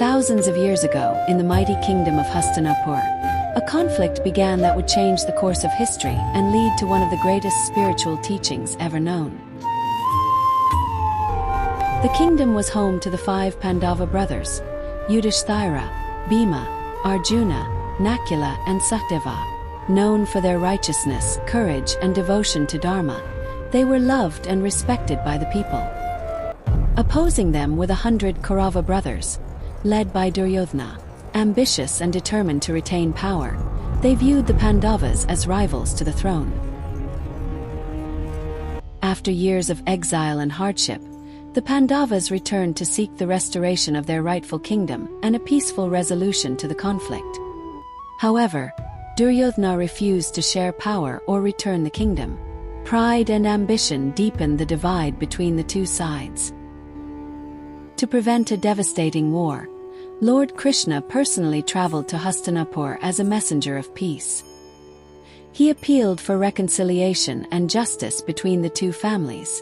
Thousands of years ago, in the mighty kingdom of Hastinapur, a conflict began that would change the course of history and lead to one of the greatest spiritual teachings ever known. The kingdom was home to the 5 Pandava brothers, Yudhishthira, Bhima, Arjuna, Nakula and Satyava. Known for their righteousness, courage and devotion to Dharma, they were loved and respected by the people. Opposing them were the 100 Kaurava brothers, led by Duryodhana. Ambitious and determined to retain power, they viewed the Pandavas as rivals to the throne. After years of exile and hardship, the Pandavas returned to seek the restoration of their rightful kingdom and a peaceful resolution to the conflict. However, Duryodhana refused to share power or return the kingdom. Pride and ambition deepened the divide between the two sides. To prevent a devastating war, Lord Krishna personally traveled to Hastinapur as a messenger of peace. He appealed for reconciliation and justice between the two families.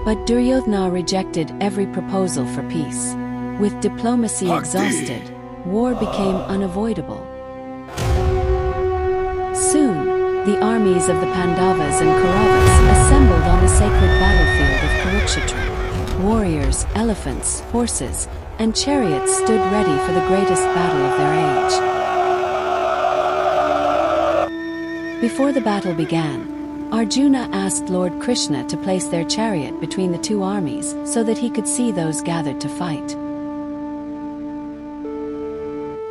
But Duryodhana rejected every proposal for peace. With diplomacy exhausted, war became unavoidable. Soon, the armies of the Pandavas and Kauravas assembled on the sacred battlefield of Kurukshetra. Warriors, elephants, horses, and chariots stood ready for the greatest battle of their age. Before the battle began, Arjuna asked Lord Krishna to place their chariot between the two armies so that he could see those gathered to fight.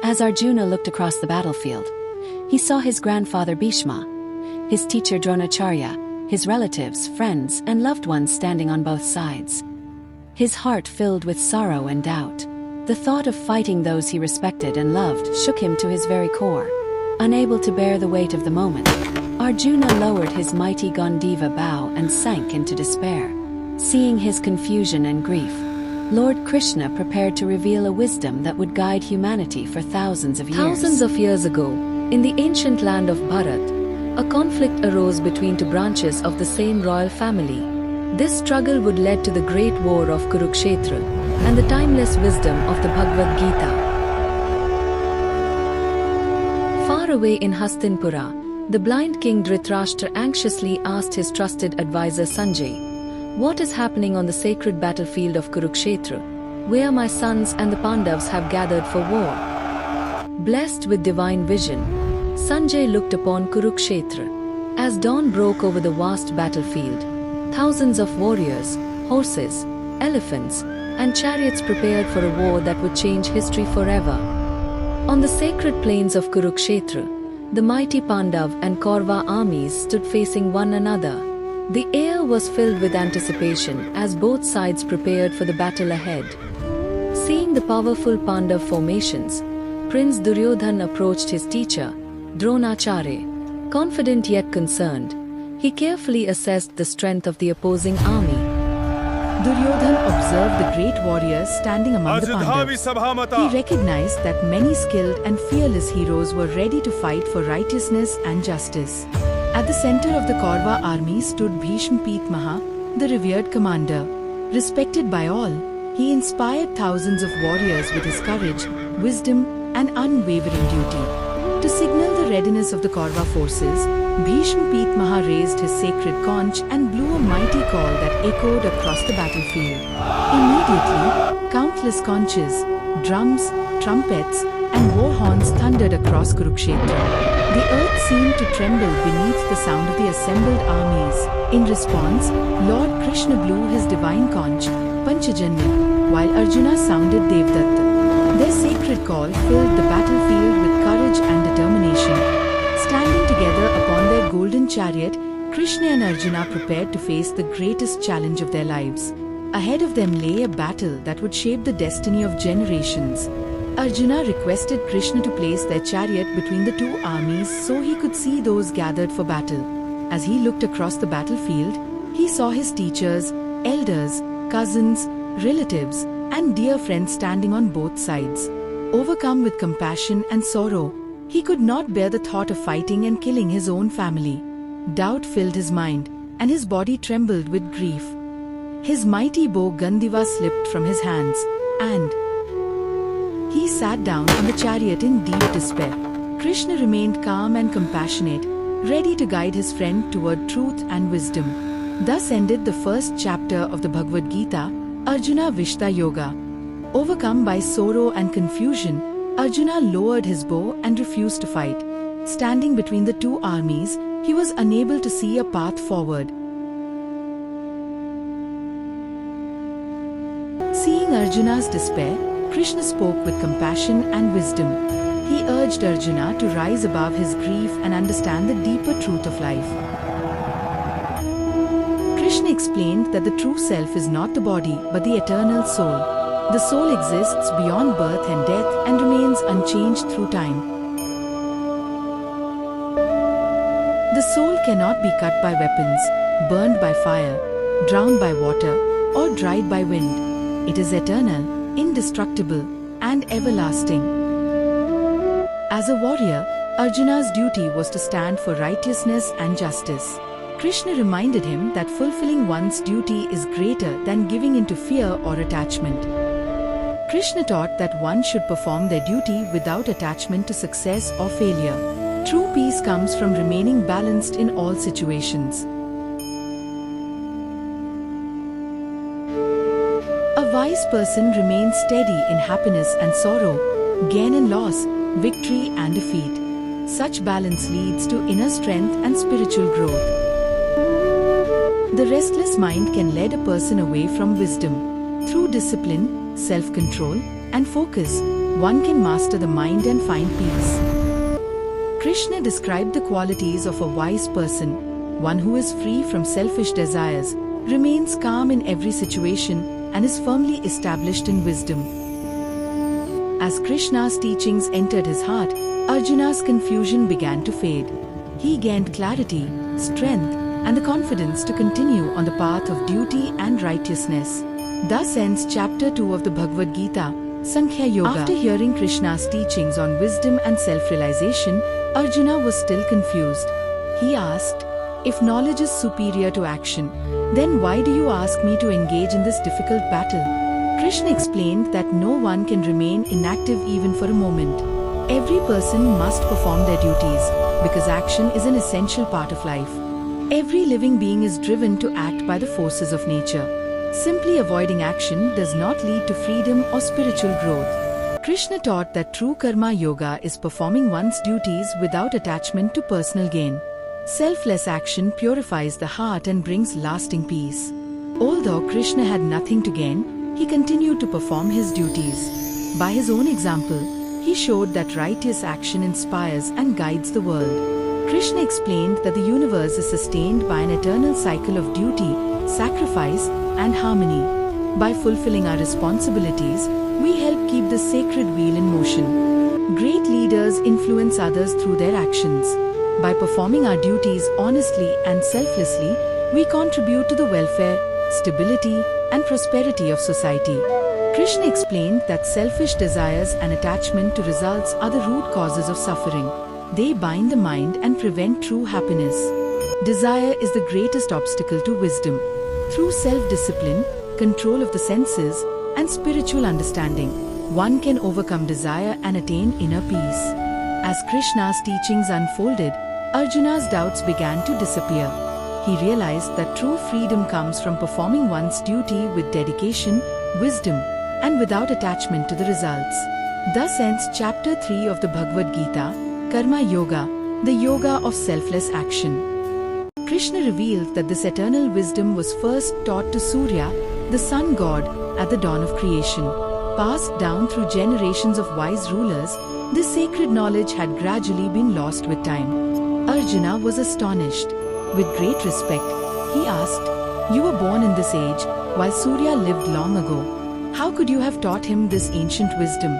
As Arjuna looked across the battlefield, he saw his grandfather Bhishma, his teacher Dronacharya, his relatives, friends, and loved ones standing on both sides. His heart filled with sorrow and doubt. The thought of fighting those he respected and loved shook him to his very core. Unable to bear the weight of the moment, Arjuna lowered his mighty Gandiva bow and sank into despair. Seeing his confusion and grief, Lord Krishna prepared to reveal a wisdom that would guide humanity for thousands of years. Thousands of years ago, in the ancient land of Bharat, a conflict arose between 2 branches of the same royal family. This struggle would lead to the great war of Kurukshetra and the timeless wisdom of the Bhagavad Gita. Far away in Hastinapura, the blind king Dhritarashtra anxiously asked his trusted advisor Sanjay, "What is happening on the sacred battlefield of Kurukshetra, where my sons and the Pandavas have gathered for war?" Blessed with divine vision, Sanjay looked upon Kurukshetra. As dawn broke over the vast battlefield, thousands of warriors, horses, elephants, and chariots prepared for a war that would change history forever. On the sacred plains of Kurukshetra, the mighty Pandav and Kaurava armies stood facing one another. The air was filled with anticipation as both sides prepared for the battle ahead. Seeing the powerful Pandav formations, Prince Duryodhana approached his teacher, Dronacharya. Confident yet concerned, he carefully assessed the strength of the opposing army. Duryodhana observed the great warriors standing among the Pandavas. He recognized that many skilled and fearless heroes were ready to fight for righteousness and justice. At the center of the Kaurava army stood Bhishma Pitamaha, the revered commander. Respected by all, he inspired thousands of warriors with his courage, wisdom, and unwavering duty. To signal the readiness of the Kaurava forces, Bhishma Pitamaha raised his sacred conch and blew a mighty call that echoed across the battlefield. Immediately, countless conches, drums, trumpets, and war horns thundered across Kurukshetra. The earth seemed to tremble beneath the sound of the assembled armies. In response, Lord Krishna blew his divine conch, Panchajanya, while Arjuna sounded Devdatta. Their sacred call filled the battlefield with courage and determination. Standing together upon their golden chariot, Krishna and Arjuna prepared to face the greatest challenge of their lives. Ahead of them lay a battle that would shape the destiny of generations. Arjuna requested Krishna to place their chariot between the two armies so he could see those gathered for battle. As he looked across the battlefield, he saw his teachers, elders, cousins, relatives, and dear friends standing on both sides. Overcome with compassion and sorrow, he could not bear the thought of fighting and killing his own family. Doubt filled his mind, and his body trembled with grief. His mighty bow Gandiva slipped from his hands, and he sat down on the chariot in deep despair. Krishna remained calm and compassionate, ready to guide his friend toward truth and wisdom. Thus ended the first chapter of the Bhagavad Gita, Arjuna Vishta Yoga. Overcome by sorrow and confusion, Arjuna lowered his bow and refused to fight. Standing between the two armies, he was unable to see a path forward. Seeing Arjuna's despair, Krishna spoke with compassion and wisdom. He urged Arjuna to rise above his grief and understand the deeper truth of life. Krishna explained that the true self is not the body but the eternal soul. The soul exists beyond birth and death and remains unchanged through time. The soul cannot be cut by weapons, burned by fire, drowned by water, or dried by wind. It is eternal, indestructible, and everlasting. As a warrior, Arjuna's duty was to stand for righteousness and justice. Krishna reminded him that fulfilling one's duty is greater than giving into fear or attachment. Krishna taught that one should perform their duty without attachment to success or failure. True peace comes from remaining balanced in all situations. A wise person remains steady in happiness and sorrow, gain and loss, victory and defeat. Such balance leads to inner strength and spiritual growth. The restless mind can lead a person away from wisdom. Through discipline, self-control, and focus, one can master the mind and find peace. Krishna described the qualities of a wise person, one who is free from selfish desires, remains calm in every situation, and is firmly established in wisdom. As Krishna's teachings entered his heart, Arjuna's confusion began to fade. He gained clarity, strength, and the confidence to continue on the path of duty and righteousness. Thus ends chapter 2 of the Bhagavad Gita, Sankhya Yoga. After hearing Krishna's teachings on wisdom and self-realization, Arjuna was still confused. He asked, "If knowledge is superior to action, then why do you ask me to engage in this difficult battle?" Krishna explained that no one can remain inactive even for a moment. Every person must perform their duties, because action is an essential part of life. Every living being is driven to act by the forces of nature. Simply avoiding action does not lead to freedom or spiritual growth. Krishna taught that true karma yoga is performing one's duties without attachment to personal gain. Selfless action purifies the heart and brings lasting peace. Although Krishna had nothing to gain, he continued to perform his duties. By his own example, he showed that righteous action inspires and guides the world. Krishna explained that the universe is sustained by an eternal cycle of duty, sacrifice, and harmony. By fulfilling our responsibilities, we help keep the sacred wheel in motion. Great leaders influence others through their actions. By performing our duties honestly and selflessly, we contribute to the welfare, stability, and prosperity of society. Krishna explained that selfish desires and attachment to results are the root causes of suffering. They bind the mind and prevent true happiness. Desire is the greatest obstacle to wisdom. Through self-discipline, control of the senses, and spiritual understanding, one can overcome desire and attain inner peace. As Krishna's teachings unfolded, Arjuna's doubts began to disappear. He realized that true freedom comes from performing one's duty with dedication, wisdom, and without attachment to the results. Thus ends chapter 3 of the Bhagavad Gita, Karma Yoga, the yoga of selfless action. Krishna revealed that this eternal wisdom was first taught to Surya, the sun god, at the dawn of creation. Passed down through generations of wise rulers, this sacred knowledge had gradually been lost with time. Arjuna was astonished. With great respect, he asked, "You were born in this age, while Surya lived long ago. How could you have taught him this ancient wisdom?"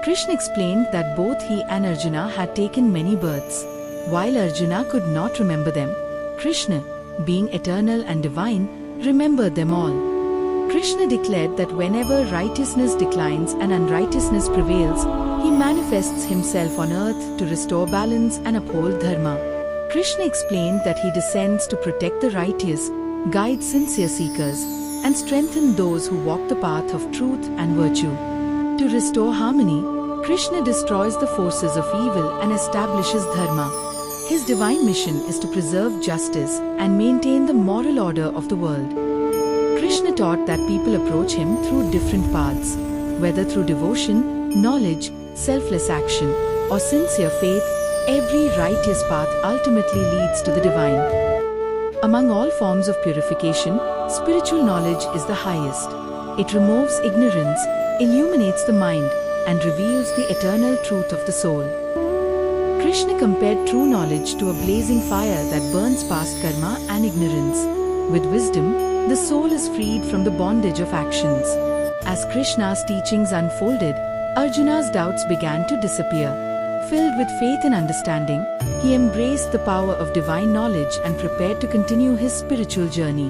Krishna explained that both he and Arjuna had taken many births. While Arjuna could not remember them, Krishna, being eternal and divine, remembered them all. Krishna declared that whenever righteousness declines and unrighteousness prevails, he manifests himself on earth to restore balance and uphold dharma. Krishna explained that he descends to protect the righteous, guide sincere seekers, and strengthen those who walk the path of truth and virtue. To restore harmony, Krishna destroys the forces of evil and establishes dharma. His divine mission is to preserve justice and maintain the moral order of the world. Krishna taught that people approach him through different paths, whether through devotion, knowledge, selfless action, or sincere faith. Every righteous path ultimately leads to the divine. Among all forms of purification, spiritual knowledge is the highest. It removes ignorance, illuminates the mind, and reveals the eternal truth of the soul. Krishna compared true knowledge to a blazing fire that burns past karma and ignorance. With wisdom, the soul is freed from the bondage of actions. As Krishna's teachings unfolded, Arjuna's doubts began to disappear. Filled with faith and understanding, he embraced the power of divine knowledge and prepared to continue his spiritual journey.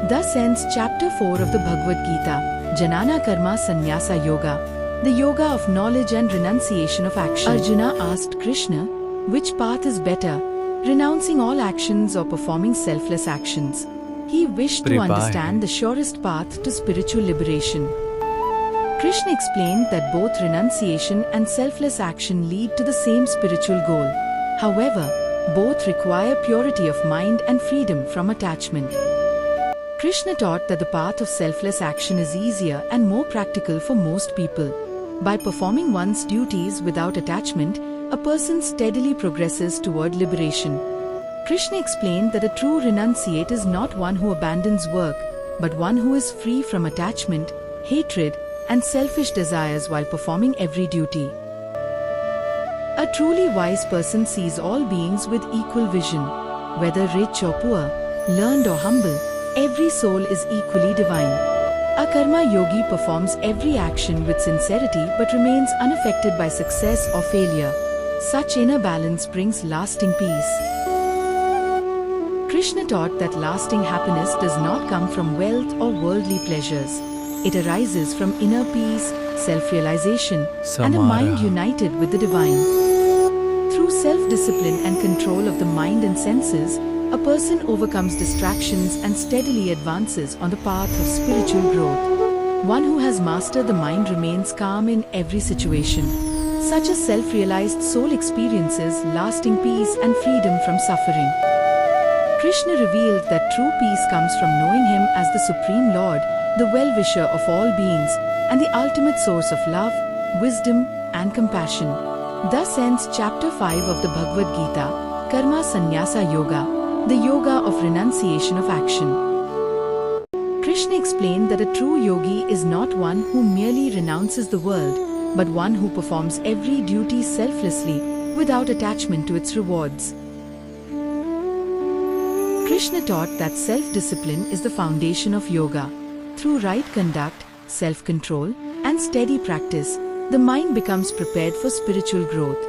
Thus ends Chapter 4 of the Bhagavad Gita, Jnana Karma Sannyasa Yoga, the yoga of knowledge and renunciation of action. Arjuna asked Krishna, which path is better, renouncing all actions or performing selfless actions? He wished to understand the surest path to spiritual liberation. Krishna explained that both renunciation and selfless action lead to the same spiritual goal. However, both require purity of mind and freedom from attachment. Krishna taught that the path of selfless action is easier and more practical for most people. By performing one's duties without attachment, a person steadily progresses toward liberation. Krishna explained that a true renunciate is not one who abandons work, but one who is free from attachment, hatred, and selfish desires while performing every duty. A truly wise person sees all beings with equal vision. Whether rich or poor, learned or humble, every soul is equally divine. A karma yogi performs every action with sincerity but remains unaffected by success or failure. Such inner balance brings lasting peace. Krishna taught that lasting happiness does not come from wealth or worldly pleasures. It arises from inner peace, self-realization, and a mind united with the divine. Through self-discipline and control of the mind and senses, a person overcomes distractions and steadily advances on the path of spiritual growth. One who has mastered the mind remains calm in every situation. Such a self-realized soul experiences lasting peace and freedom from suffering. Krishna revealed that true peace comes from knowing him as the Supreme Lord, the well-wisher of all beings, and the ultimate source of love, wisdom, and compassion. Thus ends Chapter 5 of the Bhagavad Gita, Karma Sannyasa Yoga, the yoga of renunciation of action. Krishna explained that a true yogi is not one who merely renounces the world, but one who performs every duty selflessly, without attachment to its rewards. Krishna taught that self-discipline is the foundation of yoga. Through right conduct, self-control, and steady practice, the mind becomes prepared for spiritual growth.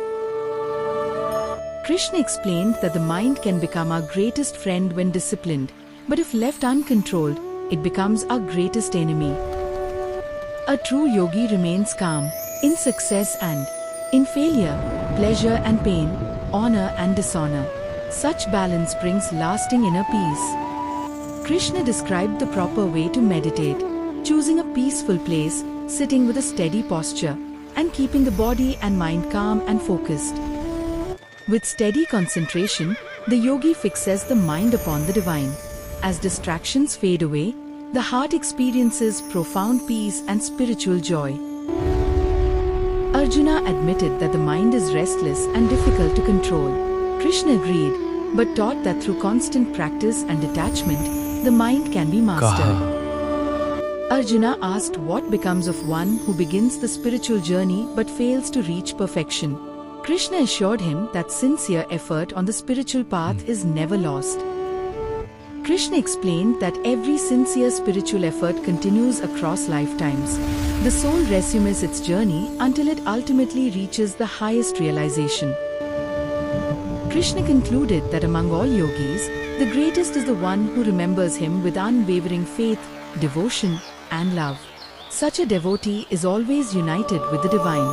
Krishna explained that the mind can become our greatest friend when disciplined, but if left uncontrolled, it becomes our greatest enemy. A true yogi remains calm in success and in failure, pleasure and pain, honor and dishonor. Such balance brings lasting inner peace. Krishna described the proper way to meditate, choosing a peaceful place, sitting with a steady posture, and keeping the body and mind calm and focused. With steady concentration, the yogi fixes the mind upon the divine. As distractions fade away, the heart experiences profound peace and spiritual joy. Arjuna admitted that the mind is restless and difficult to control. Krishna agreed, but taught that through constant practice and detachment, the mind can be mastered. Arjuna asked what becomes of one who begins the spiritual journey but fails to reach perfection. Krishna assured him that sincere effort on the spiritual path is never lost. Krishna explained that every sincere spiritual effort continues across lifetimes. The soul resumes its journey until it ultimately reaches the highest realization. Krishna concluded that among all yogis, the greatest is the one who remembers him with unwavering faith, devotion, and love. Such a devotee is always united with the divine.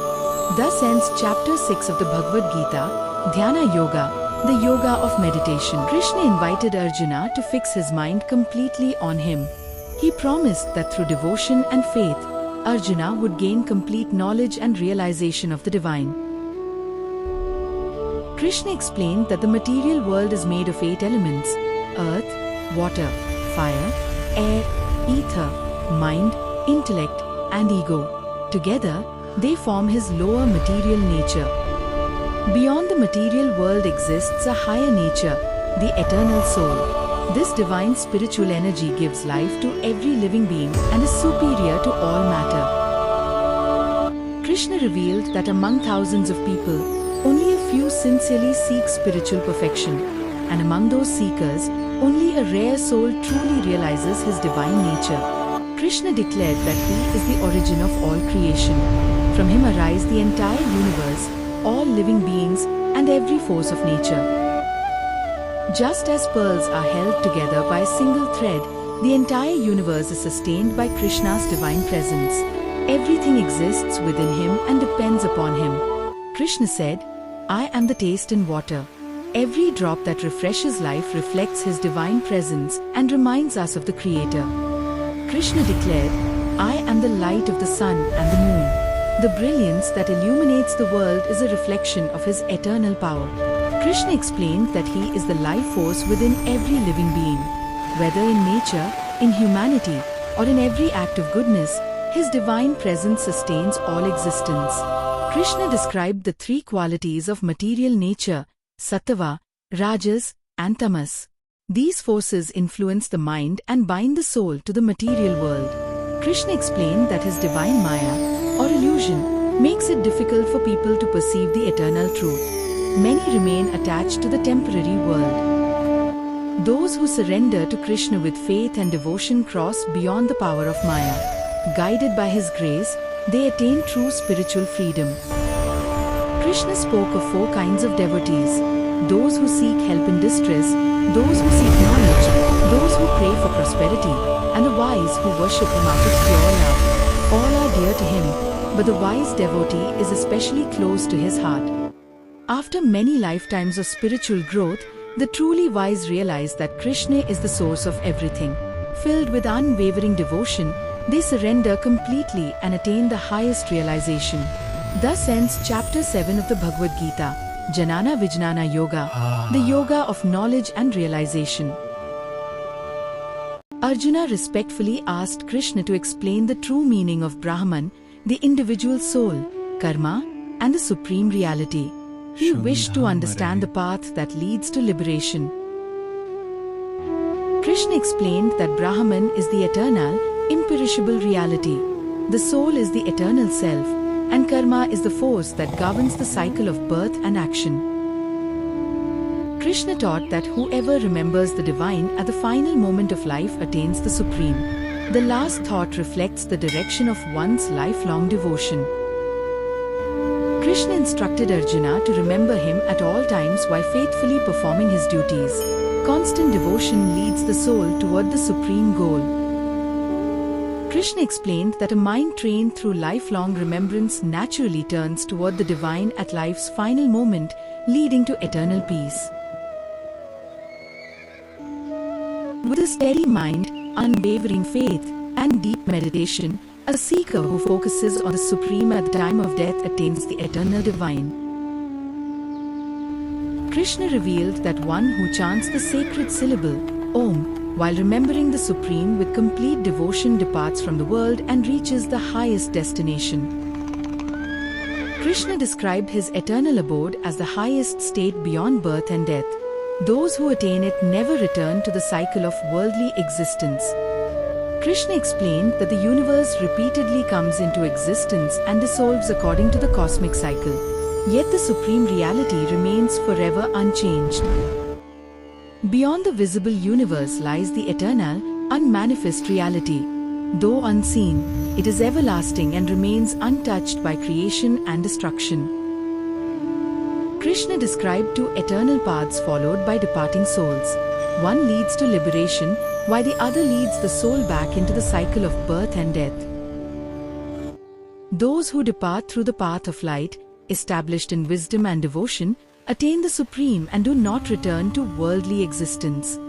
Thus ends Chapter 6 of the Bhagavad Gita, Dhyana Yoga, The yoga of meditation. Krishna invited Arjuna to fix his mind completely on him. He promised that through devotion and faith, Arjuna would gain complete knowledge and realization of the divine. Krishna explained that the material world is made of 8 elements: earth, water, fire, air, ether, mind, intellect, and ego. Together, they form his lower material nature. Beyond the material world exists a higher nature, the eternal soul. This divine spiritual energy gives life to every living being and is superior to all matter. Krishna revealed that among thousands of people, only a few sincerely seek spiritual perfection, and among those seekers, only a rare soul truly realizes his divine nature. Krishna declared that he is the origin of all creation. From him arise the entire universe, all living beings, and every force of nature. Just as pearls are held together by a single thread, the entire universe is sustained by Krishna's divine presence. Everything exists within him and depends upon him. Krishna said, "I am the taste in water." Every drop that refreshes life reflects his divine presence and reminds us of the Creator. Krishna declared, "I am the light of the sun and the moon." The brilliance that illuminates the world is a reflection of his eternal power. Krishna explained that he is the life force within every living being. Whether in nature, in humanity, or in every act of goodness, his divine presence sustains all existence. Krishna described the 3 qualities of material nature: Sattva, Rajas, and Tamas. These forces influence the mind and bind the soul to the material world. Krishna explained that his divine Maya, or illusion, makes it difficult for people to perceive the eternal truth. Many remain attached to the temporary world. Those who surrender to Krishna with faith and devotion cross beyond the power of Maya. Guided by his grace, they attain true spiritual freedom. Krishna spoke of 4 kinds of devotees: those who seek help in distress, those who seek knowledge, those who pray for prosperity, and the wise who worship him out of pure love. All are dear to him, but the wise devotee is especially close to his heart. After many lifetimes of spiritual growth, the truly wise realize that Krishna is the source of everything. Filled with unwavering devotion, they surrender completely and attain the highest realization. Thus ends Chapter 7 of the Bhagavad Gita, Jnana Vijnana Yoga, the yoga of knowledge and realization. Arjuna respectfully asked Krishna to explain the true meaning of Brahman, the individual soul, karma, and the supreme reality. He wished to understand the path that leads to liberation. Krishna explained that Brahman is the eternal, imperishable reality. The soul is the eternal self, and karma is the force that governs the cycle of birth and action. Krishna taught that whoever remembers the divine at the final moment of life attains the supreme. The last thought reflects the direction of one's lifelong devotion. Krishna instructed Arjuna to remember him at all times while faithfully performing his duties. Constant devotion leads the soul toward the supreme goal. Krishna explained that a mind trained through lifelong remembrance naturally turns toward the divine at life's final moment, leading to eternal peace. With a steady mind, unwavering faith, and deep meditation, a seeker who focuses on the Supreme at the time of death attains the eternal divine. Krishna revealed that one who chants the sacred syllable, Om, while remembering the Supreme with complete devotion departs from the world and reaches the highest destination. Krishna described his eternal abode as the highest state beyond birth and death. Those who attain it never return to the cycle of worldly existence. Krishna explained that the universe repeatedly comes into existence and dissolves according to the cosmic cycle. Yet the supreme reality remains forever unchanged. Beyond the visible universe lies the eternal, unmanifest reality. Though unseen, it is everlasting and remains untouched by creation and destruction. Krishna described 2 eternal paths followed by departing souls. One leads to liberation, while the other leads the soul back into the cycle of birth and death. Those who depart through the path of light, established in wisdom and devotion, attain the Supreme and do not return to worldly existence.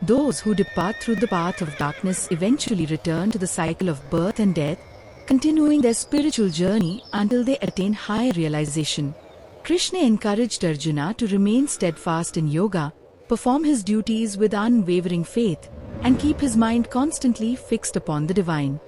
Those who depart through the path of darkness eventually return to the cycle of birth and death, continuing their spiritual journey until they attain higher realization. Krishna encouraged Arjuna to remain steadfast in yoga, perform his duties with unwavering faith, and keep his mind constantly fixed upon the divine.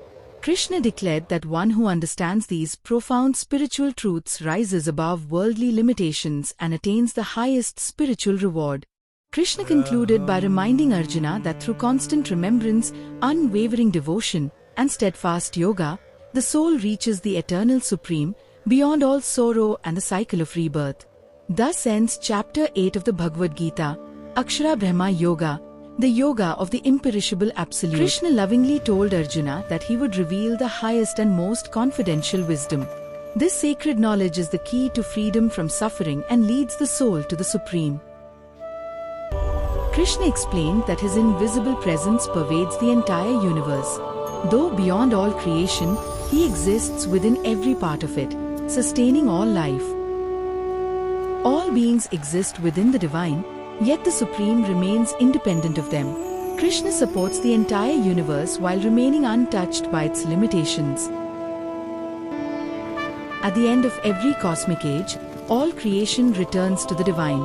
Krishna declared that one who understands these profound spiritual truths rises above worldly limitations and attains the highest spiritual reward. Krishna concluded by reminding Arjuna that through constant remembrance, unwavering devotion, and steadfast yoga, the soul reaches the eternal Supreme, beyond all sorrow and the cycle of rebirth. Thus ends Chapter 8 of the Bhagavad Gita, Akshara Brahma Yoga, the yoga of the imperishable Absolute. Krishna lovingly told Arjuna that he would reveal the highest and most confidential wisdom. This sacred knowledge is the key to freedom from suffering and leads the soul to the Supreme. Krishna explained that his invisible presence pervades the entire universe. Though beyond all creation, he exists within every part of it, sustaining all life. All beings exist within the divine, yet the Supreme remains independent of them. Krishna supports the entire universe while remaining untouched by its limitations. At the end of every cosmic age, all creation returns to the divine.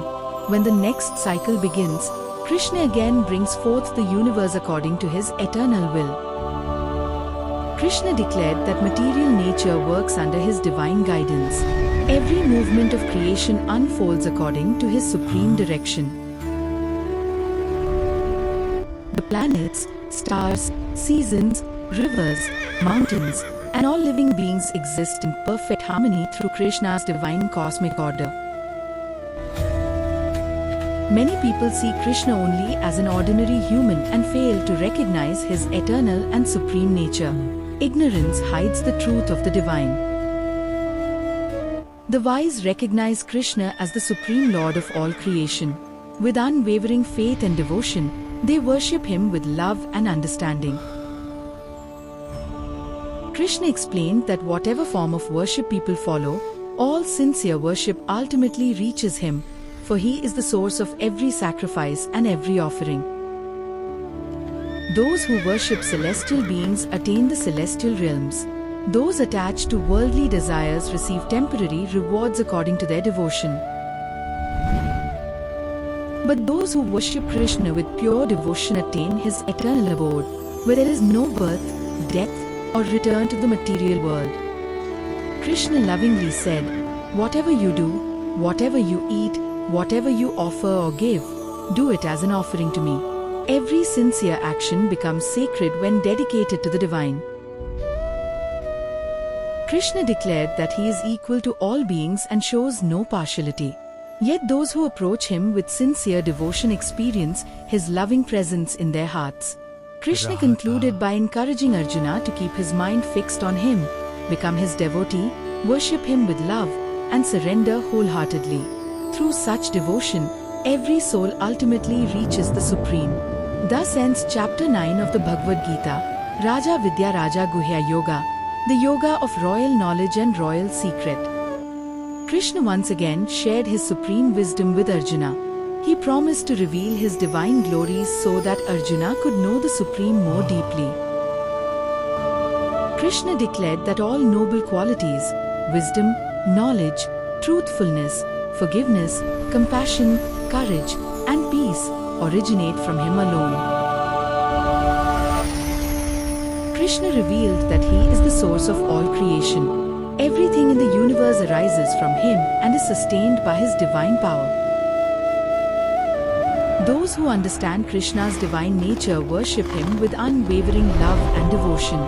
When the next cycle begins, Krishna again brings forth the universe according to his eternal will. Krishna declared that material nature works under his divine guidance. Every movement of creation unfolds according to his supreme direction. The planets, stars, seasons, rivers, mountains, and all living beings exist in perfect harmony through Krishna's divine cosmic order. Many people see Krishna only as an ordinary human and fail to recognize his eternal and supreme nature. Ignorance hides the truth of the divine. The wise recognize Krishna as the Supreme Lord of all creation. With unwavering faith and devotion, they worship him with love and understanding. Krishna explained that whatever form of worship people follow, all sincere worship ultimately reaches him, for he is the source of every sacrifice and every offering. Those who worship celestial beings attain the celestial realms. Those attached to worldly desires receive temporary rewards according to their devotion. But those who worship Krishna with pure devotion attain his eternal abode, where there is no birth, death, or return to the material world. Krishna lovingly said, "Whatever you do, whatever you eat, whatever you offer or give, do it as an offering to me." Every sincere action becomes sacred when dedicated to the divine. Krishna declared that he is equal to all beings and shows no partiality. Yet those who approach him with sincere devotion experience his loving presence in their hearts. Krishna concluded by encouraging Arjuna to keep his mind fixed on him, become his devotee, worship him with love, and surrender wholeheartedly. Through such devotion, every soul ultimately reaches the Supreme. Thus ends Chapter 9 of the Bhagavad Gita, Raja Vidya Raja Guhya Yoga, the yoga of royal knowledge and royal secret. Krishna once again shared his supreme wisdom with Arjuna. He promised to reveal his divine glories so that Arjuna could know the Supreme more deeply. Krishna declared that all noble qualities, wisdom, knowledge, truthfulness, forgiveness, compassion, courage, and peace originate from him alone. Krishna revealed that he is the source of all creation. Everything in the universe arises from him and is sustained by his divine power. Those who understand Krishna's divine nature worship him with unwavering love and devotion.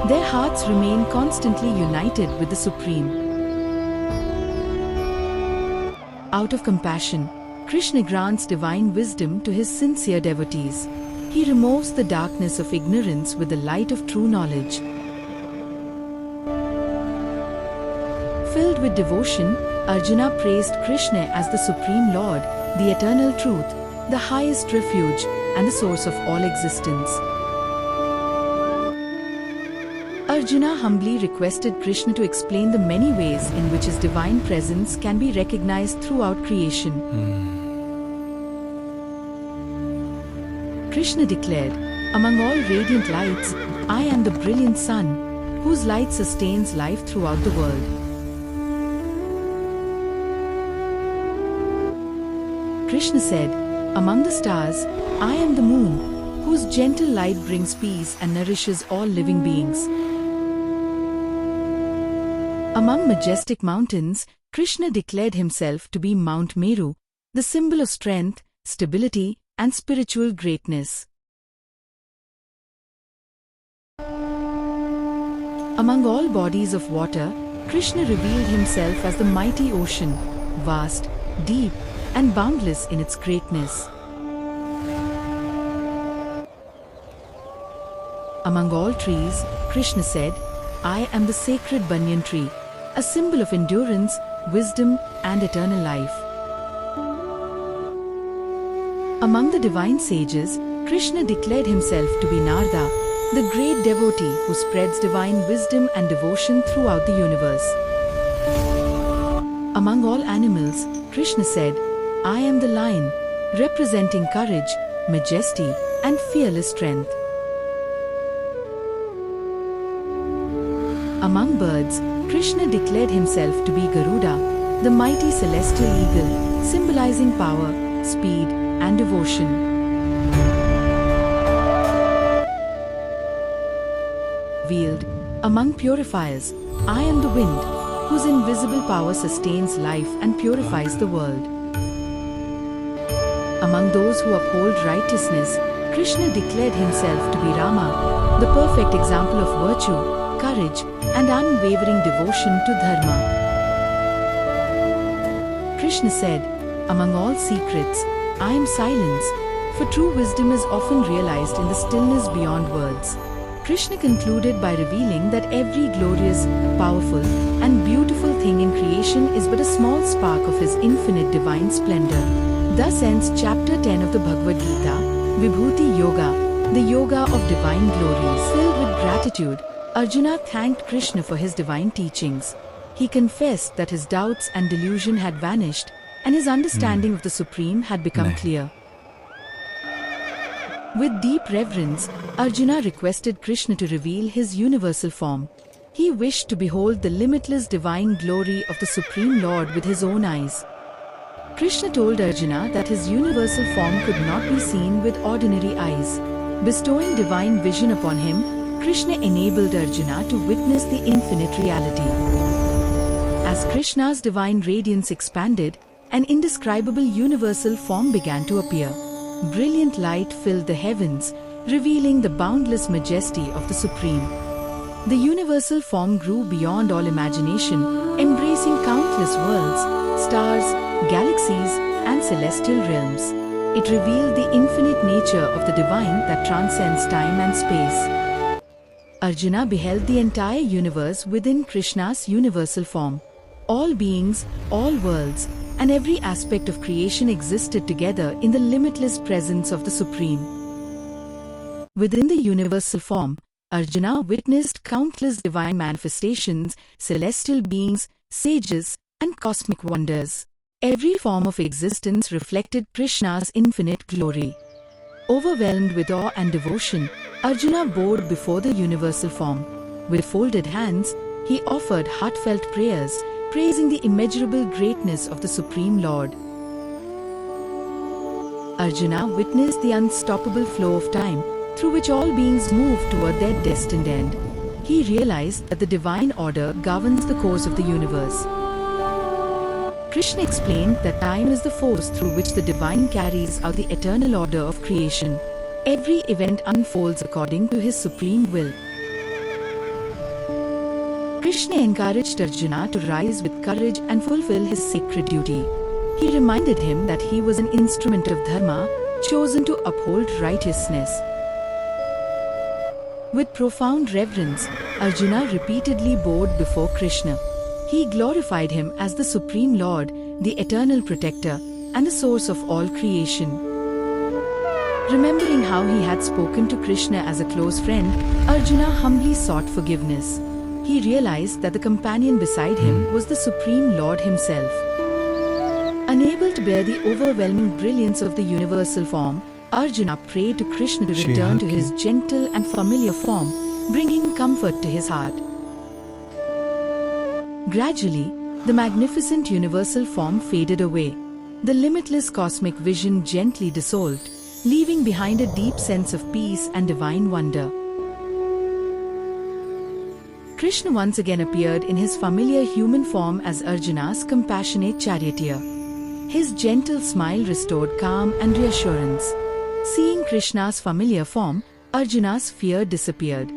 Their hearts remain constantly united with the Supreme. Out of compassion, Krishna grants divine wisdom to his sincere devotees. He removes the darkness of ignorance with the light of true knowledge. Filled with devotion, Arjuna praised Krishna as the Supreme Lord, the eternal truth, the highest refuge, and the source of all existence. Arjuna humbly requested Krishna to explain the many ways in which his divine presence can be recognized throughout creation. Krishna declared, "Among all radiant lights, I am the brilliant sun, whose light sustains life throughout the world." Krishna said, "Among the stars, I am the moon, whose gentle light brings peace and nourishes all living beings." Among majestic mountains, Krishna declared himself to be Mount Meru, the symbol of strength, stability, and spiritual greatness. Among all bodies of water, Krishna revealed himself as the mighty ocean, vast, deep, and boundless in its greatness. Among all trees, Krishna said, "I am the sacred banyan tree, a symbol of endurance, wisdom, and eternal life." Among the divine sages, Krishna declared himself to be Narada, the great devotee who spreads divine wisdom and devotion throughout the universe. Among all animals, Krishna said, "I am the lion, representing courage, majesty, and fearless strength." Among birds, Krishna declared himself to be Garuda, the mighty celestial eagle, symbolizing power, speed, and devotion. Veiled, among purifiers, I am the wind, whose invisible power sustains life and purifies the world. Among those who uphold righteousness, Krishna declared himself to be Rama, the perfect example of virtue, courage, and unwavering devotion to Dharma. Krishna said, "Among all secrets, I am silence, for true wisdom is often realized in the stillness beyond words." Krishna concluded by revealing that every glorious, powerful, and beautiful thing in creation is but a small spark of his infinite divine splendor. Thus ends chapter 10 of the Bhagavad Gita, Vibhuti Yoga, the yoga of divine glories. Filled with gratitude, Arjuna thanked Krishna for his divine teachings. He confessed that his doubts and delusion had vanished, and his understanding of the Supreme had become clear. With deep reverence, Arjuna requested Krishna to reveal his universal form. He wished to behold the limitless divine glory of the Supreme Lord with his own eyes. Krishna told Arjuna that his universal form could not be seen with ordinary eyes. Bestowing divine vision upon him, Krishna enabled Arjuna to witness the infinite reality. As Krishna's divine radiance expanded, an indescribable universal form began to appear. Brilliant light filled the heavens, revealing the boundless majesty of the Supreme. The universal form grew beyond all imagination, embracing countless worlds, stars, galaxies, and celestial realms. It revealed the infinite nature of the divine that transcends time and space. Arjuna beheld the entire universe within Krishna's universal form. All beings, all worlds, and every aspect of creation existed together in the limitless presence of the Supreme. Within the universal form, Arjuna witnessed countless divine manifestations, celestial beings, sages, and cosmic wonders. Every form of existence reflected Krishna's infinite glory. Overwhelmed with awe and devotion, Arjuna bowed before the universal form. With folded hands, he offered heartfelt prayers, praising the immeasurable greatness of the Supreme Lord. Arjuna witnessed the unstoppable flow of time, through which all beings move toward their destined end. He realized that the divine order governs the course of the universe. Krishna explained that time is the force through which the divine carries out the eternal order of creation. Every event unfolds according to his supreme will. Krishna encouraged Arjuna to rise with courage and fulfill his sacred duty. He reminded him that he was an instrument of Dharma, chosen to uphold righteousness. With profound reverence, Arjuna repeatedly bowed before Krishna. He glorified him as the Supreme Lord, the eternal protector, and the source of all creation. Remembering how he had spoken to Krishna as a close friend, Arjuna humbly sought forgiveness. He realized that the companion beside him was the Supreme Lord himself. Unable to bear the overwhelming brilliance of the universal form, Arjuna prayed to Krishna to return to his gentle and familiar form, bringing comfort to his heart. Gradually, the magnificent universal form faded away. The limitless cosmic vision gently dissolved, leaving behind a deep sense of peace and divine wonder. Krishna once again appeared in his familiar human form as Arjuna's compassionate charioteer. His gentle smile restored calm and reassurance. Seeing Krishna's familiar form, Arjuna's fear disappeared.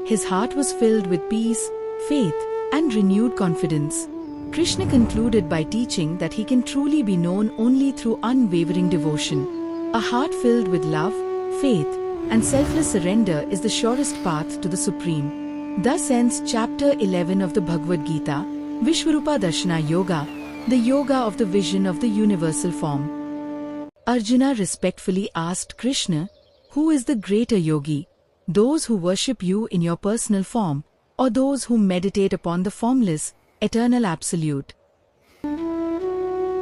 His heart was filled with peace, faith, and renewed confidence. Krishna concluded by teaching that he can truly be known only through unwavering devotion. A heart filled with love, faith, and selfless surrender is the surest path to the Supreme. Thus ends Chapter 11 of the Bhagavad Gita, Vishwarupa Darshana Yoga, the yoga of the vision of the universal form. Arjuna respectfully asked Krishna, "Who is the greater yogi, those who worship you in your personal form, or those who meditate upon the formless, eternal Absolute?"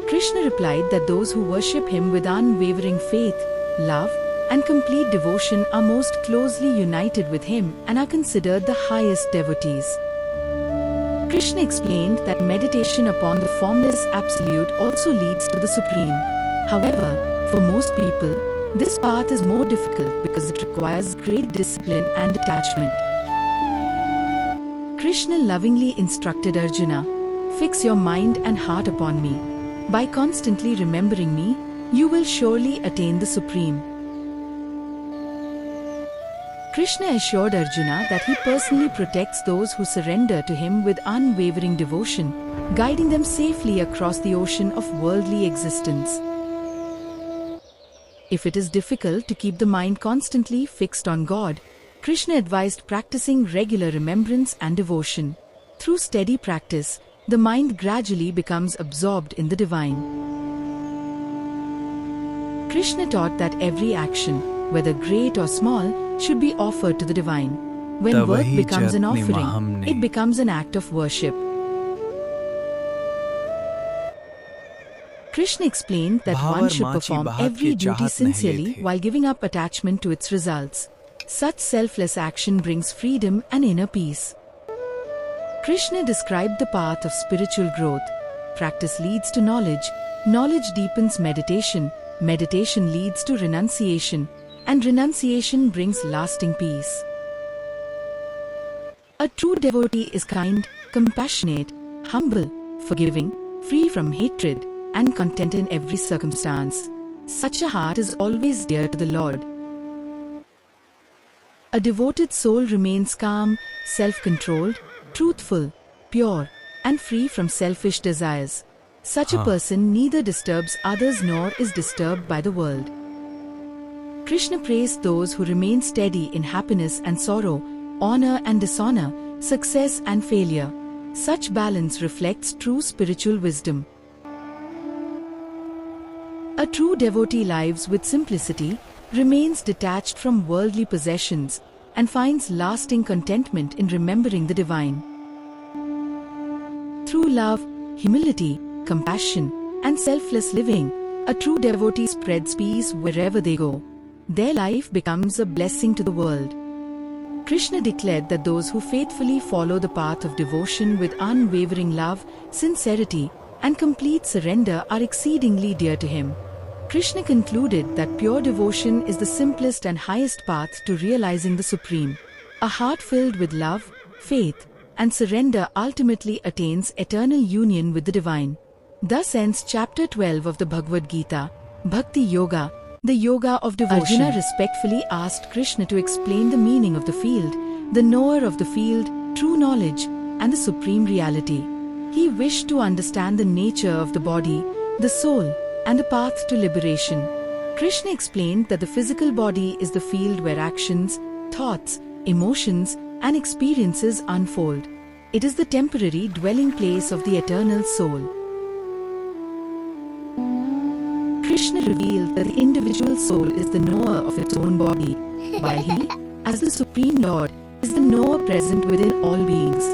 Krishna replied that those who worship him with unwavering faith, love, and complete devotion are most closely united with him and are considered the highest devotees. Krishna explained that meditation upon the formless Absolute also leads to the Supreme. However, for most people, this path is more difficult because it requires great discipline and detachment. Krishna lovingly instructed Arjuna, "Fix your mind and heart upon me. By constantly remembering me, you will surely attain the Supreme." Krishna assured Arjuna that he personally protects those who surrender to him with unwavering devotion, guiding them safely across the ocean of worldly existence. If it is difficult to keep the mind constantly fixed on God, Krishna advised practicing regular remembrance and devotion. Through steady practice, the mind gradually becomes absorbed in the divine. Krishna taught that every action, whether great or small, should be offered to the divine. When work becomes an offering, it becomes an act of worship. Krishna explained that one should perform every duty sincerely while giving up attachment to its results. Such selfless action brings freedom and inner peace. Krishna described the path of spiritual growth. Practice leads to knowledge, knowledge deepens meditation, meditation leads to renunciation, and renunciation brings lasting peace. A true devotee is kind, compassionate, humble, forgiving, free from hatred, and content in every circumstance. Such a heart is always dear to the Lord. A devoted soul remains calm, self-controlled, truthful, pure, and free from selfish desires. Such a person neither disturbs others nor is disturbed by the world. Krishna praised those who remain steady in happiness and sorrow, honor and dishonor, success and failure. Such balance reflects true spiritual wisdom. A true devotee lives with simplicity, remains detached from worldly possessions, and finds lasting contentment in remembering the divine. Through love, humility, compassion, and selfless living, a true devotee spreads peace wherever they go. Their life becomes a blessing to the world. Krishna declared that those who faithfully follow the path of devotion with unwavering love, sincerity, and complete surrender are exceedingly dear to him. Krishna concluded that pure devotion is the simplest and highest path to realizing the Supreme. A heart filled with love, faith, and surrender ultimately attains eternal union with the divine. Thus ends Chapter 12 of the Bhagavad Gita, Bhakti Yoga, the yoga of devotion. Arjuna respectfully asked Krishna to explain the meaning of the field, the knower of the field, true knowledge, and the supreme reality. He wished to understand the nature of the body, the soul, and the path to liberation. Krishna explained that the physical body is the field where actions, thoughts, emotions, and experiences unfold. It is the temporary dwelling place of the eternal soul. Krishna revealed that the individual soul is the knower of its own body, while he, as the Supreme Lord, is the knower present within all beings.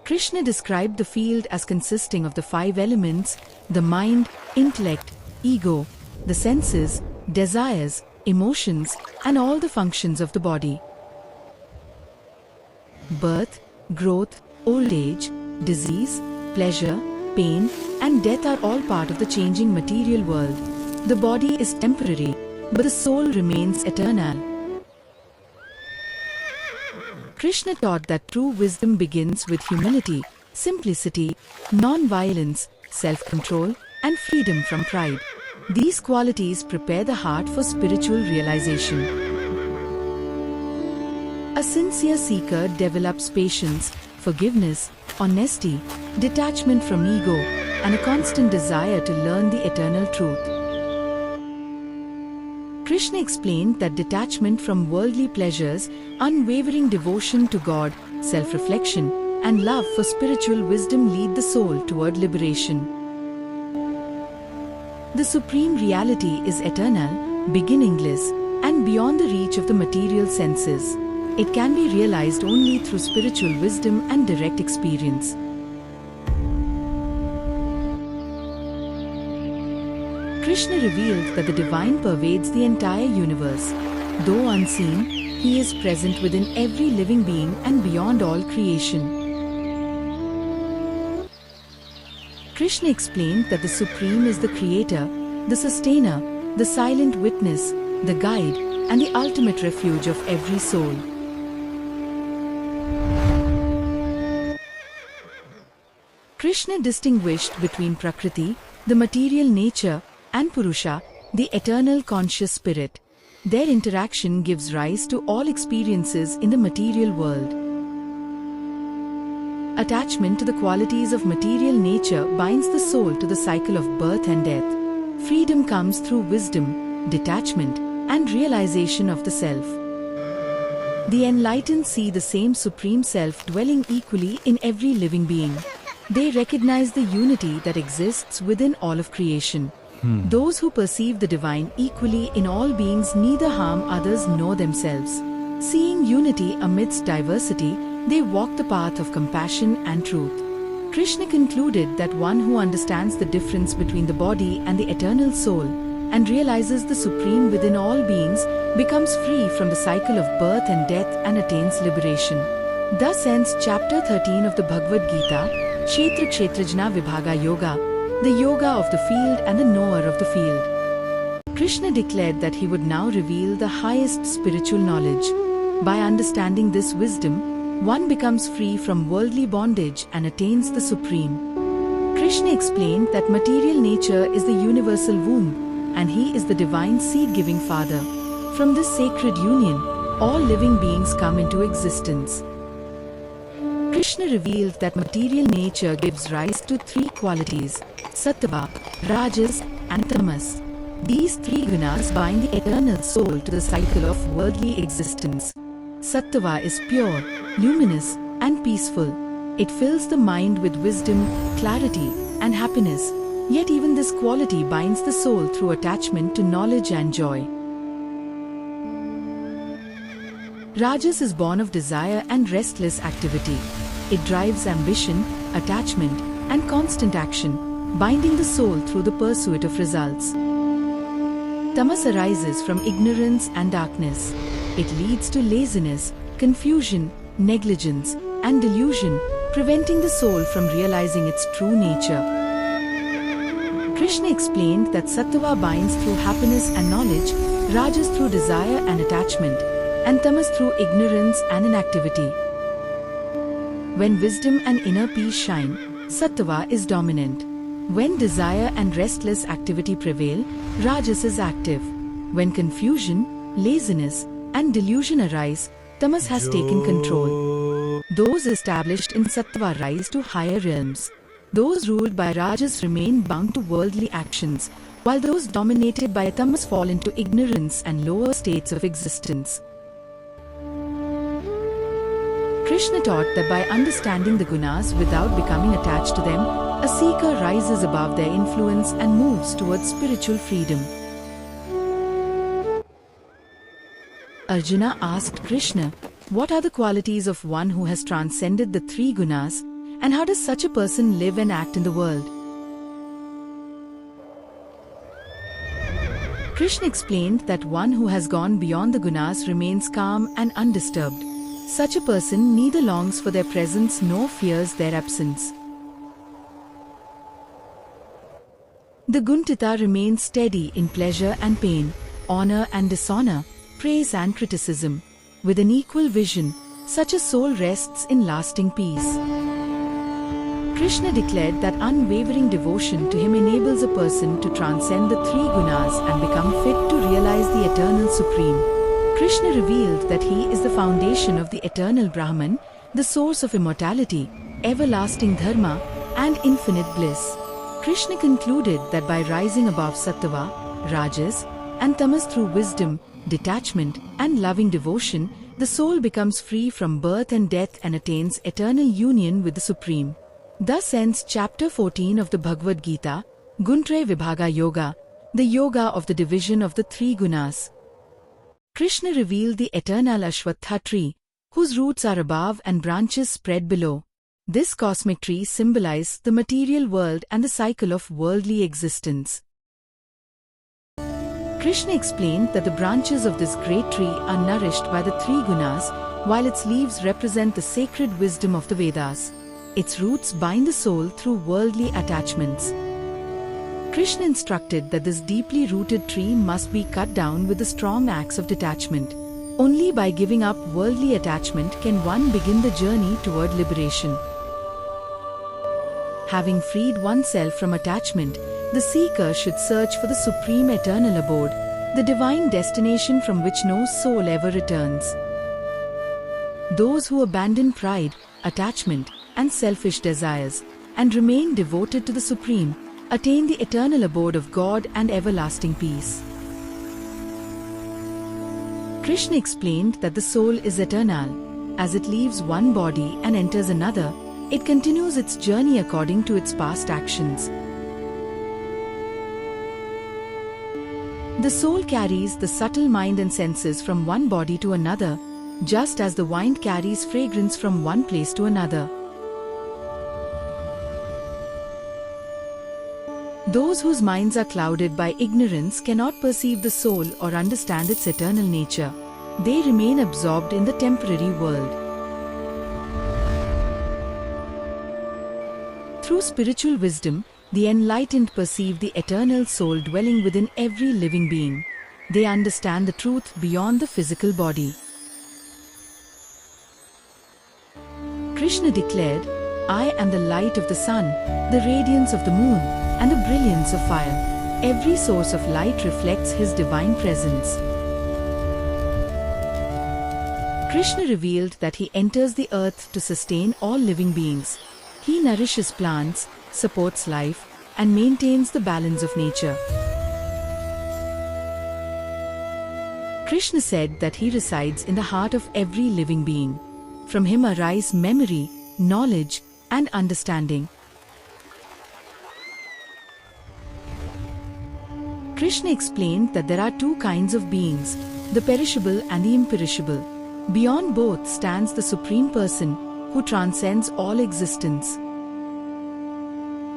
Krishna described the field as consisting of the 5 elements: the mind, intellect, ego, the senses, desires, emotions, and all the functions of the body. Birth, growth, old age, disease, pleasure, pain, and death are all part of the changing material world. The body is temporary, but the soul remains eternal. Krishna taught that true wisdom begins with humility, simplicity, non-violence, self-control, and freedom from pride. These qualities prepare the heart for spiritual realization. A sincere seeker develops patience, forgiveness, honesty, detachment from ego, and a constant desire to learn the eternal truth. Krishna explained that detachment from worldly pleasures, unwavering devotion to God, self-reflection, and love for spiritual wisdom lead the soul toward liberation. The supreme reality is eternal, beginningless, and beyond the reach of the material senses. It can be realized only through spiritual wisdom and direct experience. Krishna revealed that the divine pervades the entire universe. Though unseen, he is present within every living being and beyond all creation. Krishna explained that the Supreme is the Creator, the Sustainer, the silent witness, the guide, and the ultimate refuge of every soul. Krishna distinguished between Prakriti, the material nature, and Purusha, the eternal conscious spirit. Their interaction gives rise to all experiences in the material world. Attachment to the qualities of material nature binds the soul to the cycle of birth and death. Freedom comes through wisdom, detachment, and realization of the self. The enlightened see the same Supreme Self dwelling equally in every living being. They recognize the unity that exists within all of creation. Those who perceive the divine equally in all beings neither harm others nor themselves. Seeing unity amidst diversity, they walk the path of compassion and truth. Krishna concluded that one who understands the difference between the body and the eternal soul and realizes the Supreme within all beings becomes free from the cycle of birth and death and attains liberation. Thus ends chapter 13 of the Bhagavad Gita, Kshetra Kshetrajna Vibhaga Yoga, the yoga of the field and the knower of the field. Krishna declared that he would now reveal the highest spiritual knowledge. By understanding this wisdom, one becomes free from worldly bondage and attains the Supreme. Krishna explained that material nature is the universal womb, and he is the divine seed-giving father. From this sacred union, all living beings come into existence. Krishna revealed that material nature gives rise to 3 qualities: Sattva, Rajas, and Tamas. These 3 gunas bind the eternal soul to the cycle of worldly existence. Sattva is pure, luminous, and peaceful. It fills the mind with wisdom, clarity, and happiness. Yet even this quality binds the soul through attachment to knowledge and joy. Rajas is born of desire and restless activity. It drives ambition, attachment, and constant action, binding the soul through the pursuit of results. Tamas arises from ignorance and darkness. It leads to laziness, confusion, negligence, and delusion, preventing the soul from realizing its true nature. Krishna explained that Sattva binds through happiness and knowledge, Rajas through desire and attachment, and Tamas through ignorance and inactivity. When wisdom and inner peace shine, Sattva is dominant. When desire and restless activity prevail, Rajas is active. When confusion, laziness, and delusion arise, Tamas has taken control. Those established in Sattva rise to higher realms. Those ruled by Rajas remain bound to worldly actions, while those dominated by Tamas fall into ignorance and lower states of existence. Krishna taught that by understanding the gunas without becoming attached to them, a seeker rises above their influence and moves towards spiritual freedom. Arjuna asked Krishna, what are the qualities of one who has transcended the three gunas, and how does such a person live and act in the world? Krishna explained that one who has gone beyond the gunas remains calm and undisturbed. Such a person neither longs for their presence nor fears their absence. The Guntita remains steady in pleasure and pain, honor and dishonor, praise and criticism. With an equal vision, such a soul rests in lasting peace. Krishna declared that unwavering devotion to him enables a person to transcend the three gunas and become fit to realize the eternal supreme. Krishna revealed that he is the foundation of the eternal Brahman, the source of immortality, everlasting dharma, and infinite bliss. Krishna concluded that by rising above sattva, rajas, and tamas through wisdom, detachment, and loving devotion, the soul becomes free from birth and death and attains eternal union with the Supreme. Thus ends chapter 14 of the Bhagavad Gita, Guntraya Vibhaga Yoga, the yoga of the division of the three gunas. Krishna revealed the eternal Ashwatha tree, whose roots are above and branches spread below. This cosmic tree symbolizes the material world and the cycle of worldly existence. Krishna explained that the branches of this great tree are nourished by the three gunas, while its leaves represent the sacred wisdom of the Vedas. Its roots bind the soul through worldly attachments. Krishna instructed that this deeply rooted tree must be cut down with the strong axe of detachment. Only by giving up worldly attachment can one begin the journey toward liberation. Having freed oneself from attachment, the seeker should search for the supreme eternal abode, the divine destination from which no soul ever returns. Those who abandon pride, attachment, and selfish desires, and remain devoted to the Supreme, attain the eternal abode of God and everlasting peace. Krishna explained that the soul is eternal. As it leaves one body and enters another, it continues its journey according to its past actions. The soul carries the subtle mind and senses from one body to another, just as the wine carries fragrance from one place to another. Those whose minds are clouded by ignorance cannot perceive the soul or understand its eternal nature. They remain absorbed in the temporary world. Through spiritual wisdom, the enlightened perceive the eternal soul dwelling within every living being. They understand the truth beyond the physical body. Krishna declared, I am the light of the sun, the radiance of the moon, and the brilliance of fire. Every source of light reflects his divine presence. Krishna revealed that he enters the earth to sustain all living beings. He nourishes plants, supports life, and maintains the balance of nature. Krishna said that he resides in the heart of every living being. From him arise memory, knowledge, and understanding. Krishna explained that there are two kinds of beings, the perishable and the imperishable. Beyond both stands the Supreme Person, who transcends all existence.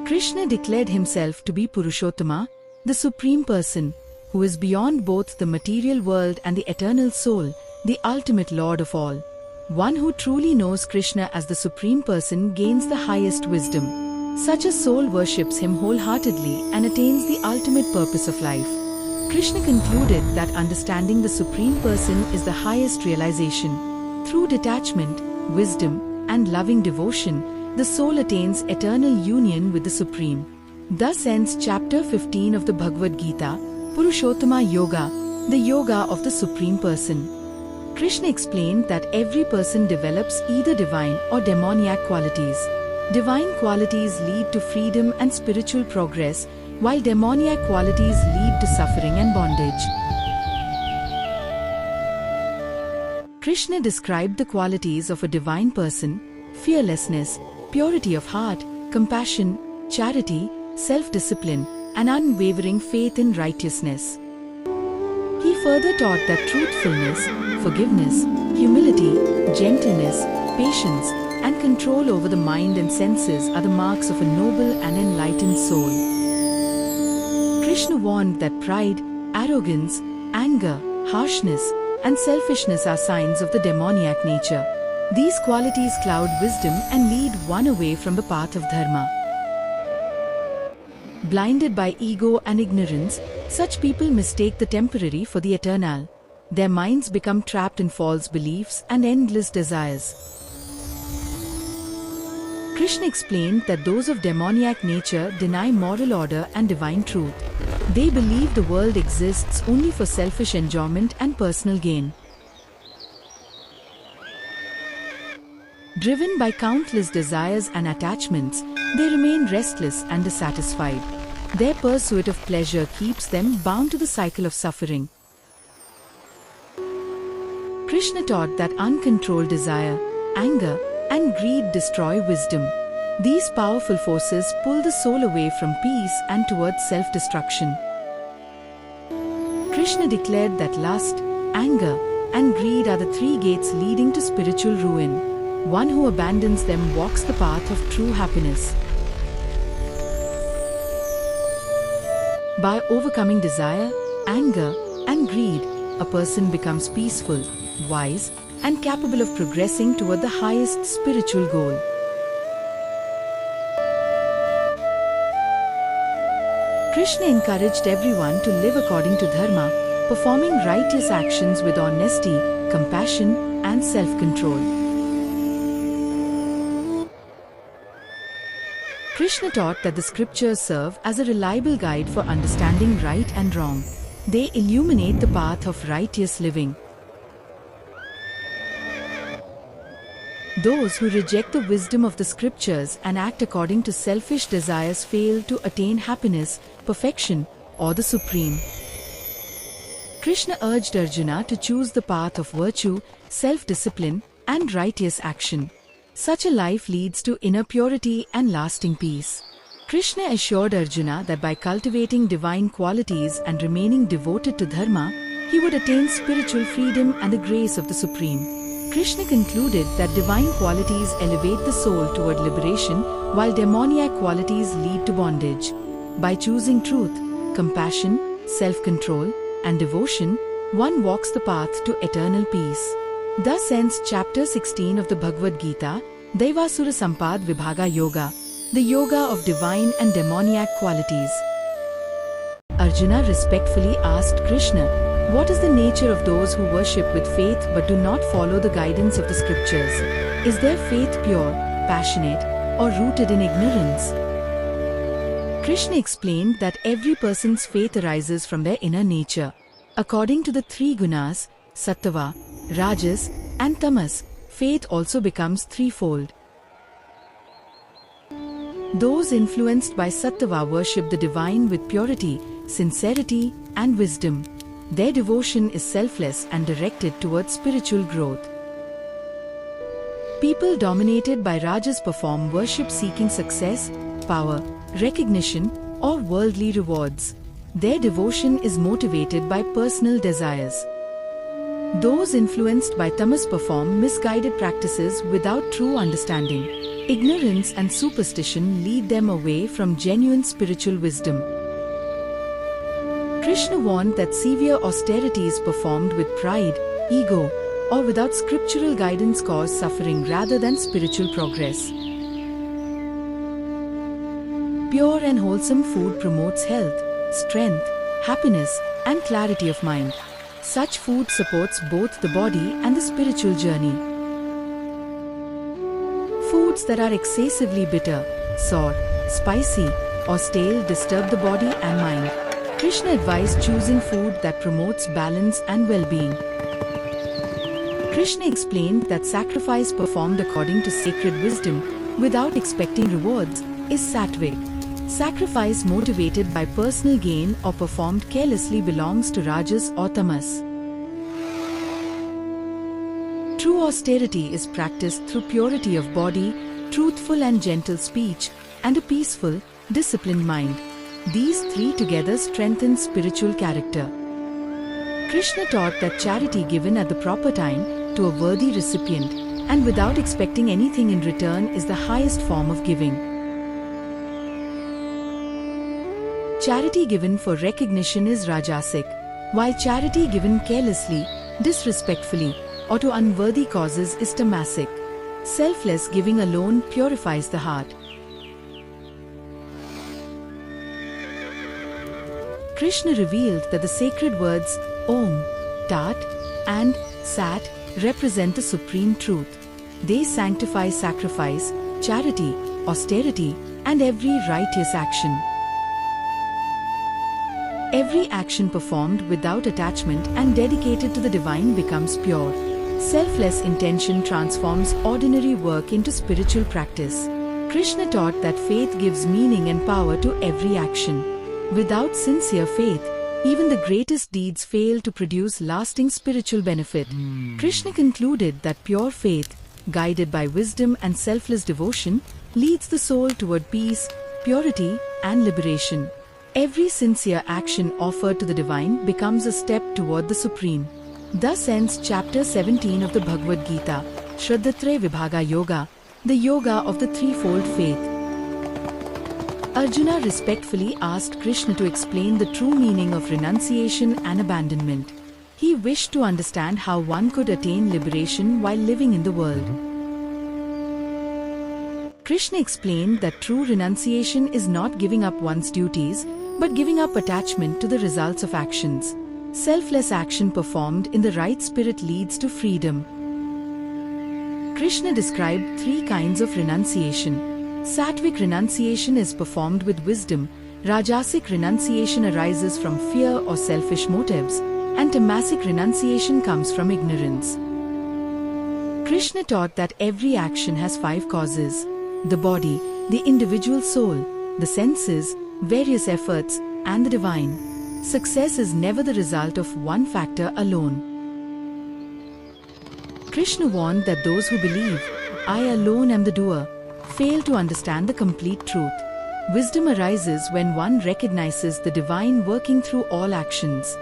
Krishna declared himself to be Purushottama, the Supreme Person, who is beyond both the material world and the eternal soul, the ultimate Lord of all. One who truly knows Krishna as the Supreme Person gains the highest wisdom. Such a soul worships him wholeheartedly and attains the ultimate purpose of life. Krishna concluded that understanding the Supreme Person is the highest realization. Through detachment, wisdom, and loving devotion, the soul attains eternal union with the Supreme. Thus ends chapter 15 of the Bhagavad Gita, Purushottama Yoga, the yoga of the Supreme Person. Krishna explained that every person develops either divine or demoniac qualities. Divine qualities lead to freedom and spiritual progress, while demoniac qualities lead to suffering and bondage. Krishna described the qualities of a divine person: fearlessness, purity of heart, compassion, charity, self-discipline, and unwavering faith in righteousness. He further taught that truthfulness, forgiveness, humility, gentleness, patience, and control over the mind and senses are the marks of a noble and enlightened soul. Krishna warned that pride, arrogance, anger, harshness, and selfishness are signs of the demoniac nature. These qualities cloud wisdom and lead one away from the path of dharma. Blinded by ego and ignorance, such people mistake the temporary for the eternal. Their minds become trapped in false beliefs and endless desires. Krishna explained that those of demoniac nature deny moral order and divine truth. They believe the world exists only for selfish enjoyment and personal gain. Driven by countless desires and attachments, they remain restless and dissatisfied. Their pursuit of pleasure keeps them bound to the cycle of suffering. Krishna taught that uncontrolled desire, anger, and greed destroy wisdom. These powerful forces pull the soul away from peace and towards self-destruction. Krishna declared that lust, anger, and greed are the three gates leading to spiritual ruin. One who abandons them walks the path of true happiness. By overcoming desire, anger, and greed, a person becomes peaceful, wise, and capable of progressing toward the highest spiritual goal. Krishna encouraged everyone to live according to dharma, performing righteous actions with honesty, compassion, and self-control. Krishna taught that the scriptures serve as a reliable guide for understanding right and wrong. They illuminate the path of righteous living. Those who reject the wisdom of the scriptures and act according to selfish desires fail to attain happiness, perfection, or the supreme. Krishna urged Arjuna to choose the path of virtue, self-discipline, and righteous action. Such a life leads to inner purity and lasting peace. Krishna assured Arjuna that by cultivating divine qualities and remaining devoted to dharma, he would attain spiritual freedom and the grace of the Supreme. Krishna concluded that divine qualities elevate the soul toward liberation, while demoniac qualities lead to bondage. By choosing truth, compassion, self-control, and devotion, one walks the path to eternal peace. Thus ends chapter 16 of the Bhagavad Gita, Daivasura Sampad Vibhaga Yoga, the yoga of divine and demoniac qualities. Arjuna respectfully asked Krishna, "What is the nature of those who worship with faith but do not follow the guidance of the scriptures? Is their faith pure, passionate, or rooted in ignorance?" Krishna explained that every person's faith arises from their inner nature. According to the three gunas, Sattva, Rajas, and Tamas, faith also becomes threefold. Those influenced by Sattva worship the divine with purity, sincerity, and wisdom. Their devotion is selfless and directed towards spiritual growth. People dominated by Rajas perform worship seeking success, power, recognition, or worldly rewards. Their devotion is motivated by personal desires. Those influenced by Tamas perform misguided practices without true understanding. Ignorance and superstition lead them away from genuine spiritual wisdom. Krishna warned that severe austerities performed with pride, ego, or without scriptural guidance cause suffering rather than spiritual progress. Pure and wholesome food promotes health, strength, happiness, and clarity of mind. Such food supports both the body and the spiritual journey. Foods that are excessively bitter, sour, spicy, or stale disturb the body and mind. Krishna advised choosing food that promotes balance and well-being. Krishna explained that sacrifice performed according to sacred wisdom, without expecting rewards, is sattvic. Sacrifice motivated by personal gain or performed carelessly belongs to Rajas or Tamas. True austerity is practiced through purity of body, truthful and gentle speech, and a peaceful, disciplined mind. These three together strengthen spiritual character. Krishna taught that charity given at the proper time to a worthy recipient and without expecting anything in return is the highest form of giving. Charity given for recognition is rajasic, while charity given carelessly, disrespectfully, or to unworthy causes is tamasic. Selfless giving alone purifies the heart. Krishna revealed that the sacred words Om, Tat, and Sat represent the supreme truth. They sanctify sacrifice, charity, austerity, and every righteous action. Every action performed without attachment and dedicated to the divine becomes pure. Selfless intention transforms ordinary work into spiritual practice. Krishna taught that faith gives meaning and power to every action. Without sincere faith, even the greatest deeds fail to produce lasting spiritual benefit. Krishna concluded that pure faith, guided by wisdom and selfless devotion, leads the soul toward peace, purity, and liberation. Every sincere action offered to the divine becomes a step toward the supreme. Thus ends chapter 17 of the Bhagavad Gita, Shraddhatre Vibhaga Yoga, the yoga of the threefold faith. Arjuna respectfully asked Krishna to explain the true meaning of renunciation and abandonment. He wished to understand how one could attain liberation while living in the world. Krishna explained that true renunciation is not giving up one's duties, but giving up attachment to the results of actions. Selfless action performed in the right spirit leads to freedom. Krishna described three kinds of renunciation. Sattvic renunciation is performed with wisdom, Rajasic renunciation arises from fear or selfish motives, and Tamasic renunciation comes from ignorance. Krishna taught that every action has 5 causes: the body, the individual soul, the senses, various efforts, and the divine. Success is never the result of one factor alone. Krishna warned that those who believe, I alone am the doer, fail to understand the complete truth. Wisdom arises when one recognizes the divine working through all actions.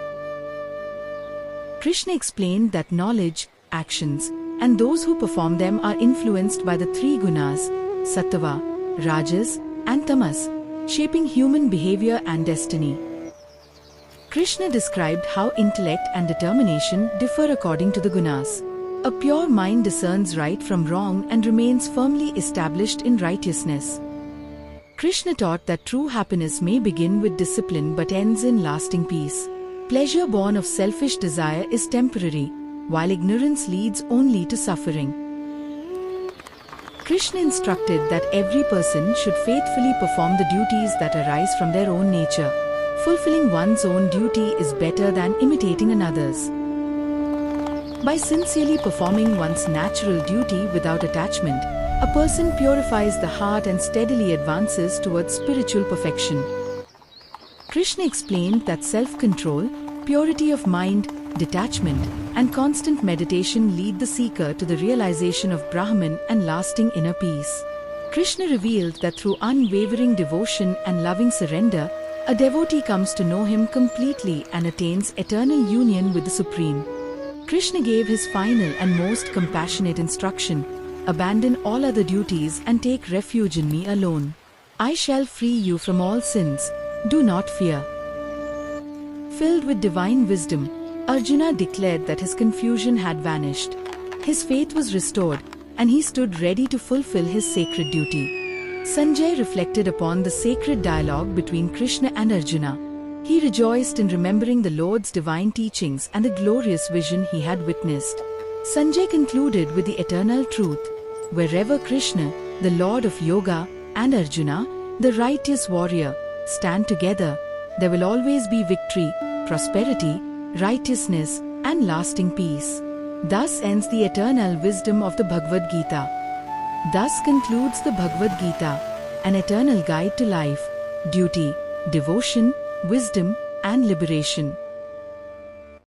Krishna explained that knowledge, actions, and those who perform them are influenced by the 3 gunas, sattva, rajas, and tamas, shaping human behavior and destiny. Krishna described how intellect and determination differ according to the gunas. A pure mind discerns right from wrong and remains firmly established in righteousness. Krishna taught that true happiness may begin with discipline but ends in lasting peace. Pleasure born of selfish desire is temporary, while ignorance leads only to suffering. Krishna instructed that every person should faithfully perform the duties that arise from their own nature. Fulfilling one's own duty is better than imitating another's. By sincerely performing one's natural duty without attachment, a person purifies the heart and steadily advances towards spiritual perfection. Krishna explained that self-control, purity of mind, detachment, and constant meditation lead the seeker to the realization of Brahman and lasting inner peace. Krishna revealed that through unwavering devotion and loving surrender, a devotee comes to know him completely and attains eternal union with the Supreme. Krishna gave his final and most compassionate instruction: abandon all other duties and take refuge in me alone. I shall free you from all sins. Do not fear. Filled with divine wisdom, Arjuna declared that his confusion had vanished. His faith was restored, and he stood ready to fulfill his sacred duty. Sanjay reflected upon the sacred dialogue between Krishna and Arjuna. He rejoiced in remembering the Lord's divine teachings and the glorious vision he had witnessed. Sanjay concluded with the eternal truth: wherever Krishna, the Lord of Yoga, and Arjuna, the righteous warrior, stand together, there will always be victory, prosperity, righteousness, and lasting peace. Thus ends the eternal wisdom of the Bhagavad Gita. Thus concludes the Bhagavad Gita, an eternal guide to life, duty, devotion, wisdom, and liberation.